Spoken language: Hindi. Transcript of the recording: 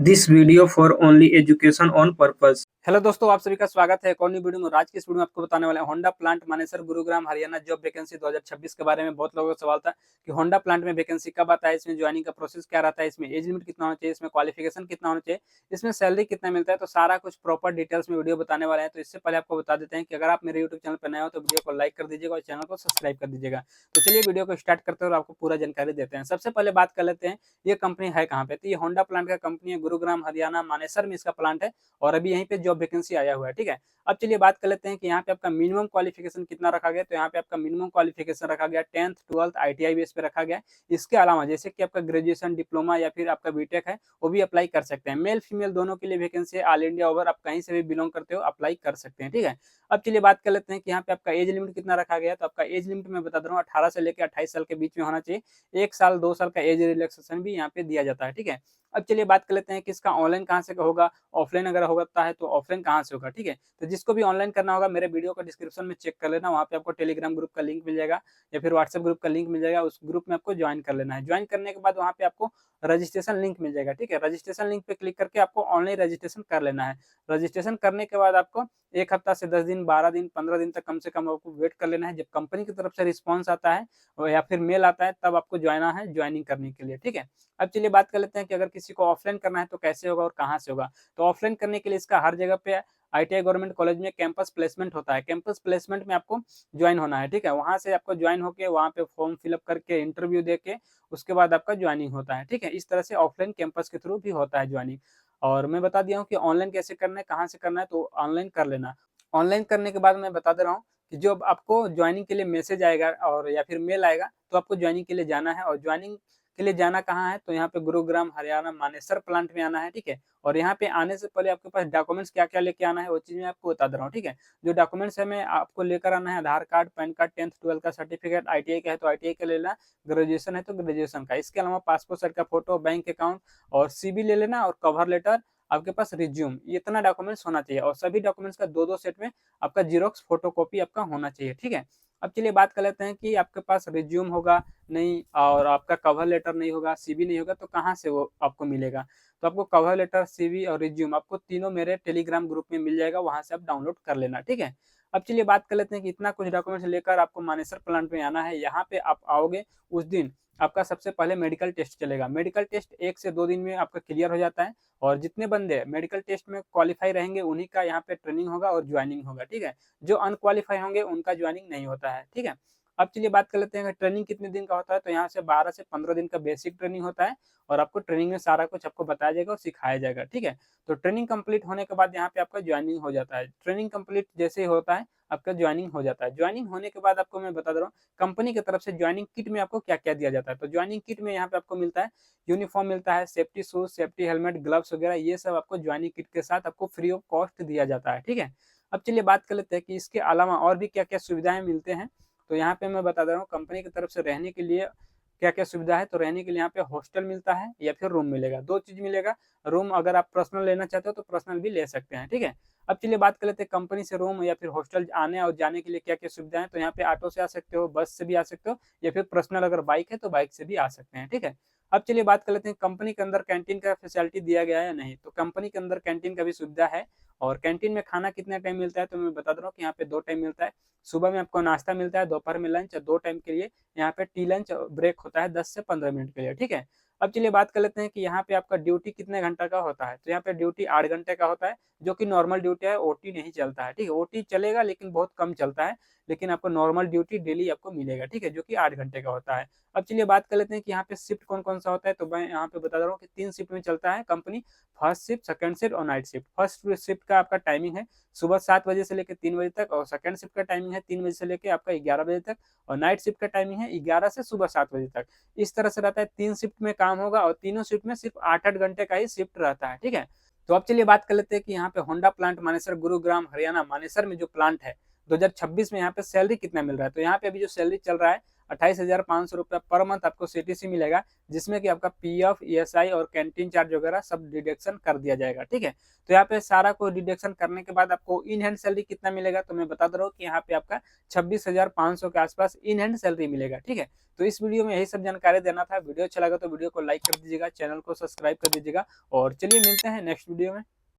This video for only education on purpose. Hello दोस्तों, आप सभी का स्वागत है एक और नई वीडियो में। आज की इस वीडियो में आपको बताने वाले हैं Honda plant Manesar Gurugram Haryana job vacancy 2026 के बारे में। बहुत लोगों का सवाल था कि होंडा प्लांट में वैकेंसी कब आता है, इसमें ज्वाइनिंग का प्रोसेस क्या रहता है, इसमें एज लिमिट कितना होना चाहिए, इसमें क्वालिफिकेशन कितना होना चाहिए, इसमें सैलरी कितना मिलता है। तो सारा कुछ प्रॉपर डिटेल्स में वीडियो बताने वाले हैं। तो इससे पहले आपको बता देते हैं कि अगर आप मेरे यूट्यूब चैनल पर नए हो तो वीडियो को लाइक कर दीजिएगा और चैनल को सब्सक्राइब कर दीजिएगा। तो चलिए वीडियो को स्टार्ट करते हैं और आपको पूरा जानकारी देते हैं। सबसे पहले बात कर लेते हैं ये कंपनी है कहाँ पे। तो ये होंडा प्लांट का कंपनी है, गुरुग्राम हरियाणा मानेसर में इसका प्लांट है और अभी यहीं पे जॉब वैकेंसी आया हुआ है। ठीक है, अब चलिए बात कर लेते हैं कि यहाँ पे आपका मिनिमम क्वालिफिकेशन कितना रखा गया। तो यहाँ पे आपका मिनिमम क्वालिफिकेशन रखा गया 10th 12th ITI बेस पे रखा गया। इसके अलावा जैसे कि आपका ग्रेजुएशन डिप्लोमा या फिर आपका बीटेक है वो भी अप्लाई कर सकते हैं। मेल फीमेल दोनों के लिए वैकेंसी है। ऑल इंडिया ओवर आप कहीं से भी बिलोंग करते हो अप्लाई कर सकते हैं। ठीक है, अब चलिए बात कर लेते हैं कि यहाँ पे आपका एज लिमिट कितना रखा गया। तो आपका एज लिमिट मैं बता दे रहा हूँ 18 से लेकर 28 साल के बीच में होना चाहिए। 1 साल 2 साल का एज रिलैक्सेशन भी यहाँ पे दिया जाता है। ठीक है, अब चलिए बात कर लेते हैं कि इसका ऑनलाइन कहाँ से होगा, ऑफलाइन अगर होता है तो ऑफलाइन कहाँ से होगा। ठीक है, तो जिसको भी ऑनलाइन करना होगा मेरे वीडियो का डिस्क्रिप्शन में चेक कर लेना, वहाँ पे आपको टेलीग्राम ग्रुप का लिंक मिल जाएगा या फिर व्हाट्सएप ग्रुप का लिंक मिल जाएगा। उस ग्रुप में आपको ज्वाइन कर लेना है। ज्वाइन करने के बाद वहाँ पे आपको रजिस्ट्रेशन लिंक मिल जाएगा। ठीक है, रजिस्ट्रेशन लिंक पे क्लिक करके आपको ऑनलाइन रजिस्ट्रेशन कर लेना है। रजिस्ट्रेशन करने के बाद आपको 1 हफ्ता से 10 दिन 12 दिन 15 दिन तक कम से कम आपको वेट कर लेना है। जब कंपनी की तरफ से रिस्पॉन्स आता है या फिर मेल आता है तब आपको ज्वाइनिंग करने के लिए। ठीक है, अब चलिए बात कर लेते हैं कि अगर किसी को ऑफलाइन करना है तो कैसे होगा और कहाँ से होगा। तो ऑफलाइन करने के लिए इसका हर जगह पे आईटीआई गवर्नमेंट कॉलेज में कैंपस प्लेसमेंट होता है। कैंपस प्लेसमेंट में आपको ज्वाइन होना है। ठीक है, वहां से आपको ज्वाइन होकर वहां पे फॉर्म फिलअप करके इंटरव्यू देके उसके बाद आपका ज्वाइनिंग होता है। ठीक है, इस तरह से ऑफलाइन कैंपस के थ्रू भी होता है ज्वाइनिंग। और मैं बता दिया हूँ कि ऑनलाइन कैसे करना है, कहाँ से करना है, तो ऑनलाइन कर लेना। ऑनलाइन करने के बाद मैं बता दे रहा हूँ कि जो आपको ज्वाइनिंग के लिए मैसेज आएगा और या फिर मेल आएगा तो आपको ज्वाइनिंग के लिए जाना है। और ज्वाइनिंग के लिए जाना कहाँ है, तो यहाँ पे गुरुग्राम हरियाणा मानेसर प्लांट में आना है। ठीक है, और यहाँ पे आने से पहले आपके पास डॉक्यूमेंट्स क्या क्या लेके आना है वो चीज मैं आपको बता दे रहा हूँ। ठीक है, जो डॉक्यूमेंट्स है मैं आपको लेकर आना है आधार card, pan card, 10th 12th का सर्टिफिकेट, आईटीआई का है तो आईटीआई का ले लेना, ग्रेजुएशन है तो ग्रेजुएशन का। इसके अलावा पासपोर्ट साइज का फोटो, बैंक अकाउंट और सीवी ले लेना और कवर लेटर, आपके पास रिज्यूम, इतना डॉक्यूमेंट्स होना चाहिए। और सभी डॉक्यूमेंट्स का 2-2 सेट में आपका जीरोक्स फोटोकॉपी आपका होना चाहिए। ठीक है, अब चलिए बात कर लेते हैं कि आपके पास रिज्यूम होगा नहीं और आपका कवर लेटर नहीं होगा, सीवी नहीं होगा तो कहाँ से वो आपको मिलेगा। तो आपको कवर लेटर, सीवी और रिज्यूम आपको तीनों मेरे टेलीग्राम ग्रुप में मिल जाएगा, वहां से आप डाउनलोड कर लेना। ठीक है, अब चलिए बात कर लेते हैं कि इतना कुछ डॉक्यूमेंट्स लेकर आपको मानेसर प्लांट में आना है। यहाँ पे आप आओगे उस दिन आपका सबसे पहले मेडिकल टेस्ट चलेगा। मेडिकल टेस्ट 1 से 2 दिन में आपका क्लियर हो जाता है और जितने बंदे मेडिकल टेस्ट में क्वालिफाई रहेंगे उन्हीं का यहाँ पे ट्रेनिंग होगा और ज्वाइनिंग होगा। ठीक है, जो अनक्वालिफाई होंगे उनका ज्वाइनिंग नहीं होता है। ठीक है, अब चलिए बात कर लेते हैं ट्रेनिंग कितने दिन का होता है। तो यहाँ से 12 से 15 दिन का बेसिक ट्रेनिंग होता है और आपको ट्रेनिंग में सारा कुछ आपको बताया जाएगा और सिखाया जाएगा। ठीक है, तो ट्रेनिंग कंप्लीट होने के बाद यहाँ पे आपका ज्वाइनिंग हो जाता है। ट्रेनिंग कंप्लीट जैसे ही होता है आपका ज्वाइनिंग हो जाता है। ज्वाइनिंग होने के बाद आपको मैं बता दे रहा हूँ कंपनी की तरफ से ज्वाइनिंग किट में आपको क्या क्या दिया जाता है। तो ज्वाइनिंग किट में यहाँ पे आपको मिलता है यूनिफॉर्म मिलता है, safety shoes, safety helmet, gloves वगैरह, ये सब आपको ज्वाइनिंग किट के साथ आपको फ्री ऑफ कॉस्ट दिया जाता है। ठीक है, अब चलिए बात कर लेते हैं कि इसके अलावा और भी क्या क्या सुविधाएं मिलते हैं। तो यहाँ पे मैं बता दे रहा हूँ कंपनी की तरफ से रहने के लिए क्या क्या सुविधा है। तो रहने के लिए यहाँ पे हॉस्टल मिलता है या फिर रूम मिलेगा, दो चीज मिलेगा। रूम अगर आप पर्सनल लेना चाहते हो तो पर्सनल भी ले सकते हैं। ठीक है, अब चलिए बात कर लेते हैं कंपनी से रूम या फिर हॉस्टल आने और जाने के लिए क्या क्या सुविधा है। तो यहाँ पे ऑटो से आ सकते हो, बस से भी आ सकते हो या फिर पर्सनल अगर बाइक है तो बाइक से भी आ सकते हैं। ठीक है, अब चलिए बात कर लेते हैं कंपनी के अंदर कैंटीन का फैसिलिटी दिया गया है या नहीं। तो कंपनी के अंदर कैंटीन का भी सुविधा है। और कैंटीन में खाना कितना टाइम मिलता है, तो मैं बता दे रहा हूँ कि यहाँ पे 2 टाइम मिलता है। सुबह में आपको नाश्ता मिलता है, दोपहर में लंच, और 2 टाइम के लिए यहाँ पे टी लंच ब्रेक होता है 10 से 15 मिनट के लिए। ठीक है, अब चलिए बात कर लेते हैं कि यहाँ पे आपका ड्यूटी कितने घंटा का होता है। तो यहाँ पे ड्यूटी 8 घंटे का होता है, जो कि नॉर्मल ड्यूटी है, ओटी नहीं चलता है। ठीक है, ओटी चलेगा लेकिन बहुत कम चलता है, लेकिन आपको नॉर्मल ड्यूटी डेली आपको मिलेगा। ठीक है, जो कि 8 घंटे का होता है। अब चलिए बात कर लेते हैं कि यहाँ पे शिफ्ट कौन कौन सा होता है। तो मैं यहाँ पे बता रहा हूँ कि 3 शिफ्ट में चलता है company. First shift, second shift और नाइट शिफ्ट। फर्स्ट शिफ्ट का आपका टाइमिंग है सुबह 7 बजे से लेकर 3 बजे तक, और सेकंड शिफ्ट का टाइमिंग है 3 बजे से लेकर आपका 11 बजे तक, और नाइट शिफ्ट का टाइमिंग है 11 से सुबह 7 बजे तक। इस तरह से रहता है। 3 शिफ्ट में काम होगा और तीनों शिफ्ट में सिर्फ 8-8 घंटे का ही शिफ्ट रहता है। ठीक है, तो अब चलिए बात कर लेते हैं कि यहाँ पे होंडा प्लांट मानेसर गुरुग्राम हरियाणा मानेसर में जो प्लांट है 2026 में यहाँ पे सैलरी कितना मिल रहा है। तो यहाँ पे अभी जो सैलरी चल रहा है 28,500 रुपया पर मंथ आपको सीटीसी मिलेगा, जिसमें कि आपका पीएफ, ईएसआई और कैंटीन चार्ज वगैरह सब डिडक्शन कर दिया जाएगा। ठीक है, तो यहाँ पे सारा को डिडक्शन करने के बाद आपको इन हैंड सैलरी कितना मिलेगा, तो मैं बता दे रहा हूँ कि यहाँ पे आपका 26,500 के आसपास इन हैंड सैलरी मिलेगा। ठीक है, तो इस वीडियो में यही सब जानकारी देना था। वीडियो अच्छा लगा तो वीडियो को लाइक कर दीजिएगा, चैनल को सब्सक्राइब कर दीजिएगा और चलिए मिलते हैं नेक्स्ट वीडियो में।